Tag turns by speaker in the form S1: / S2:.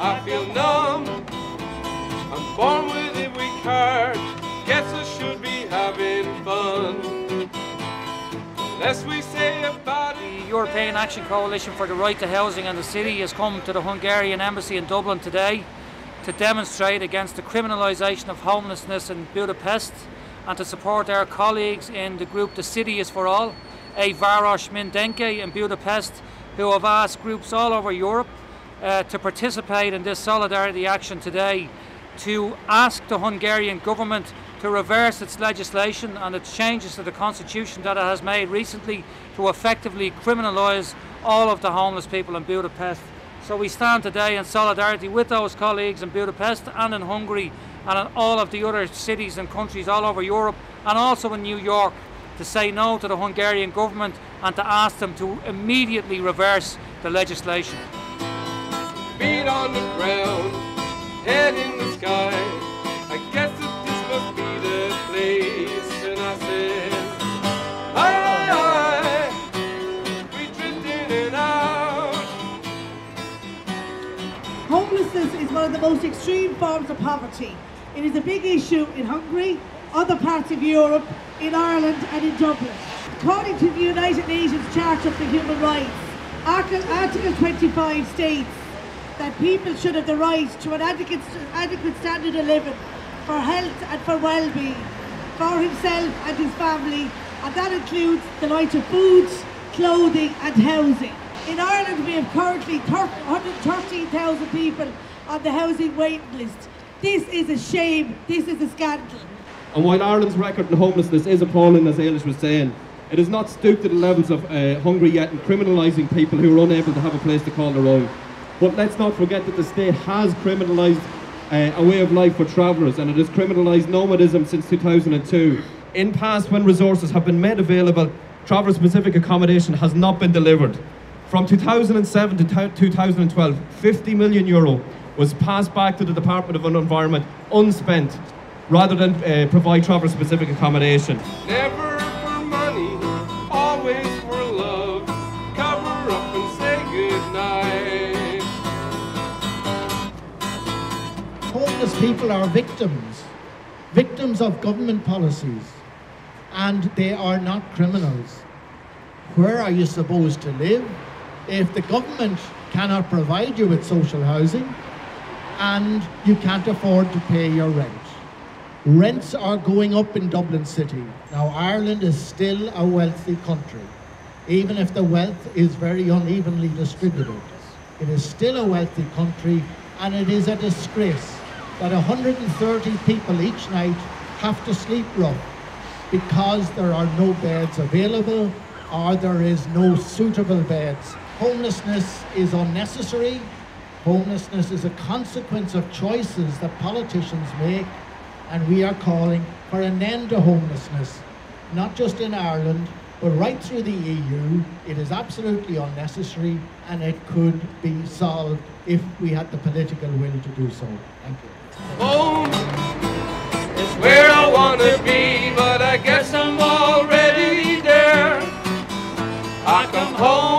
S1: I feel numb. I'm born with a weak heart. Guess I should be having fun. Less we say about it.
S2: The European Action Coalition for the Right to Housing and the City has come to the Hungarian embassy in Dublin today to demonstrate against the criminalisation of homelessness in Budapest and to support our colleagues in the group The City is for All, a Város Mindenki in Budapest, who have asked groups all over Europe to participate in this solidarity action today to ask the Hungarian government to reverse its legislation and its changes to the constitution that it has made recently to effectively criminalise all of the homeless people in Budapest. So we stand today in solidarity with those colleagues in Budapest and in Hungary and in all of the other cities and countries all over Europe and also in New York to say no to the Hungarian government and to ask them to immediately reverse the legislation.
S1: Feet on the ground, head in the sky. I guess that this must be the place. And I said, aye, we drift in and out.
S3: Homelessness is one of the most extreme forms of poverty. It is a big issue in Hungary, other parts of Europe, in Ireland and in Dublin. According to the United Nations Charter for Human Rights, Article 25 states that people should have the right to an adequate standard of living for health and for well-being, for himself and his family, and that includes the right to food, clothing and housing. In Ireland we have currently 113,000 people on the housing waiting list. This is a shame, this is a scandal.
S4: And while Ireland's record in homelessness is appalling, as Ailish was saying, it has not stooped to the levels of Hungary yet in criminalising people who are unable to have a place to call their own. But let's not forget that the state has criminalised a way of life for travellers, and it has criminalised nomadism since 2002. In past, when resources have been made available, traveller-specific accommodation has not been delivered. From 2007 to 2012, €50 million was passed back to the Department of Environment unspent, rather than provide traveller-specific accommodation.
S1: Never for money, always for love. Cover up and say goodnight.
S5: Homeless people are victims of government policies, and they are not criminals. Where are you supposed to live if the government cannot provide you with social housing and you can't afford to pay your rent? Rents are going up in Dublin City. Now, Ireland is still a wealthy country, even if the wealth is very unevenly distributed. It is still a wealthy country, and it is a disgrace that 130 people each night have to sleep rough because there are no beds available or there is no suitable beds. Homelessness is unnecessary. Homelessness is a consequence of choices that politicians make, and we are calling for an end to homelessness, not just in Ireland, but right through the EU. It is absolutely unnecessary, and it could be solved if we had the political will to do so. Thank you.
S1: Home is where I want to be, but I guess I'm already there. I come home